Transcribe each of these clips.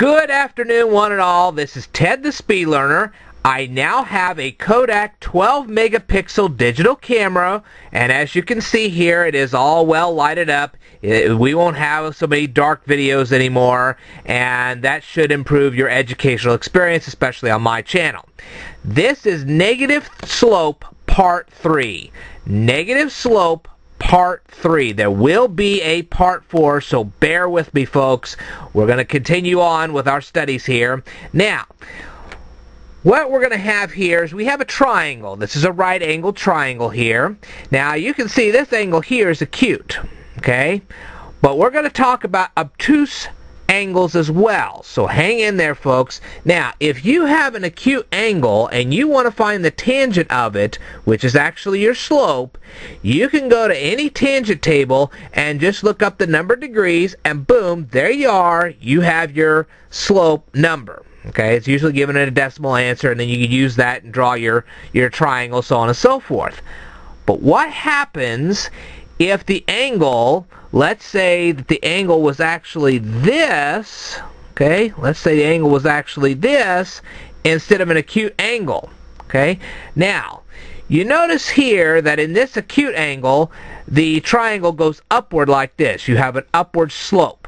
Good afternoon, one and all. This is Ted the Speed Learner. I now have a Kodak 12 megapixel digital camera, and as you can see here, it is all well lighted up. We won't have so many dark videos anymore, and that should improve your educational experience, especially on my channel. This is Negative Slope Part 3. Negative Slope Part 3. There will be a Part 4, so bear with me, folks. We're going to continue on with our studies here. Now, what we're going to have here is we have a triangle. This is a right angle triangle here. Now, you can see this angle here is acute, okay? But we're going to talk about obtuse angles as well. So hang in there, folks. Now, if you have an acute angle and you want to find the tangent of it, which is actually your slope, you can go to any tangent table and just look up the number of degrees, and boom, there you are. You have your slope number. Okay, it's usually given in a decimal answer, and then you can use that and draw your triangle, so on and so forth. But what happens if the angle, let's say that the angle was actually this, okay? Let's say the angle was actually this instead of an acute angle, okay? Now, you notice here that in this acute angle, the triangle goes upward like this. You have an upward slope.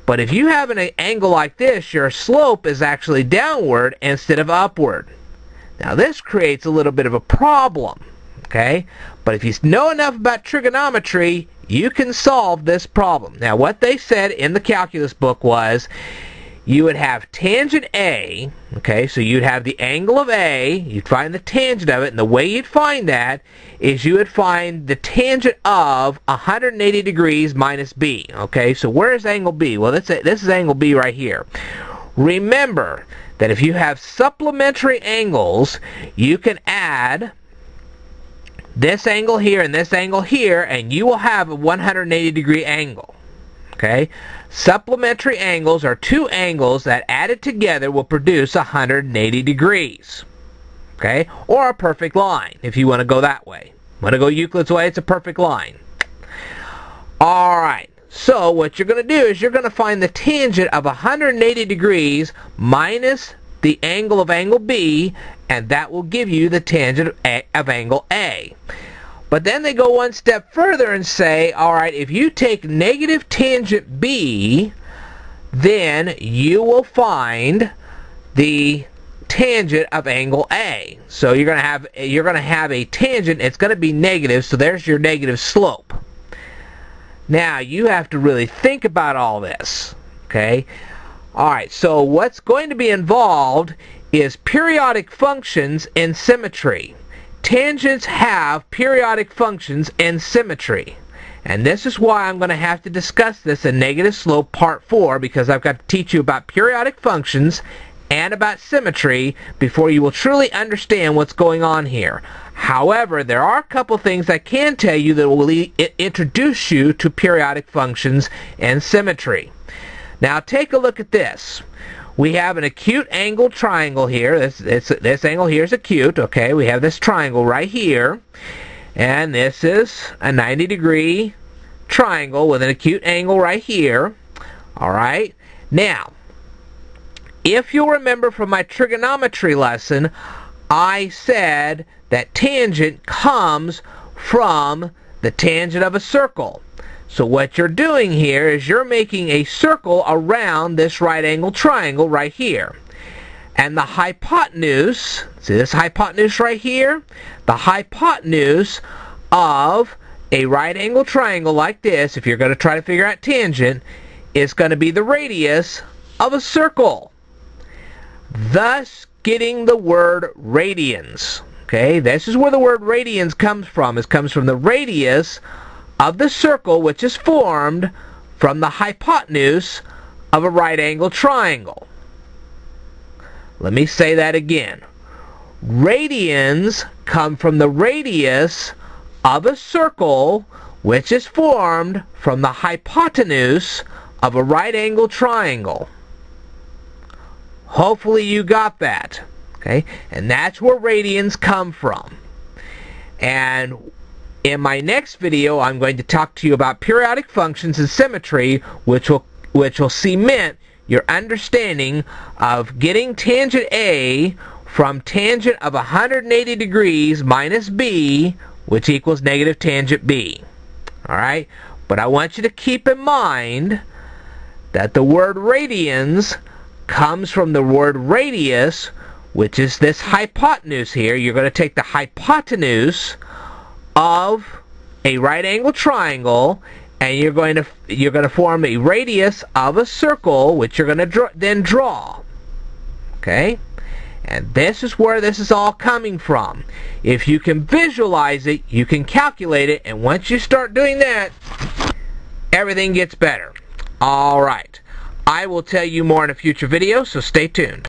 But if you have an angle like this, your slope is actually downward instead of upward. Now, this creates a little bit of a problem, okay? But if you know enough about trigonometry, you can solve this problem. Now, what they said in the calculus book was you would have tangent A, okay, so you'd have the angle of A, you'd find the tangent of it, and the way you'd find that is you would find the tangent of 180 degrees minus B, okay? So where is angle B? Well, this is angle B right here. Remember that if you have supplementary angles, you can add this angle here and this angle here, and you will have a 180 degree angle. Okay? Supplementary angles are two angles that added together will produce 180 degrees. Okay? Or a perfect line, if you want to go that way. Want to go Euclid's way, it's a perfect line. Alright, so what you're going to do is you're going to find the tangent of 180 degrees minus the angle of angle B, and that will give you the tangent of angle A. But then they go one step further and say, alright, if you take negative tangent B, then you will find the tangent of angle A. So you're going to have a tangent, it's going to be negative, so there's your negative slope. Now, you have to really think about all this, okay? Alright, so what's going to be involved is periodic functions in symmetry. Tangents have periodic functions in symmetry. And this is why I'm going to have to discuss this in Negative Slope Part 4, because I've got to teach you about periodic functions and about symmetry before you will truly understand what's going on here. However, there are a couple things I can tell you that will introduce you to periodic functions and symmetry. Now, take a look at this. We have an acute angle triangle here. This angle here is acute, okay? We have this triangle right here. And this is a 90 degree triangle with an acute angle right here. Alright? Now, if you'll remember from my trigonometry lesson, I said that tangent comes from the tangent of a circle. So what you're doing here is you're making a circle around this right angle triangle right here. And the hypotenuse, see this hypotenuse right here? The hypotenuse of a right angle triangle like this, if you're going to try to figure out tangent, is going to be the radius of a circle. Thus getting the word radians. Okay, this is where the word radians comes from. It comes from the radius of the circle, which is formed from the hypotenuse of a right angle triangle. Let me say that again. Radians come from the radius of a circle, which is formed from the hypotenuse of a right angle triangle. Hopefully you got that. Okay? And that's where radians come from. And in my next video, I'm going to talk to you about periodic functions and symmetry, which will cement your understanding of getting tangent A from tangent of 180 degrees minus B, which equals negative tangent B. Alright? But I want you to keep in mind that the word radians comes from the word radius, which is this hypotenuse here. You're going to take the hypotenuse of a right angle triangle, and you're going to form a radius of a circle, which you're going to then draw. Okay? And this is where this is all coming from. If you can visualize it, you can calculate it, and once you start doing that, everything gets better. Alright. I will tell you more in a future video, so stay tuned.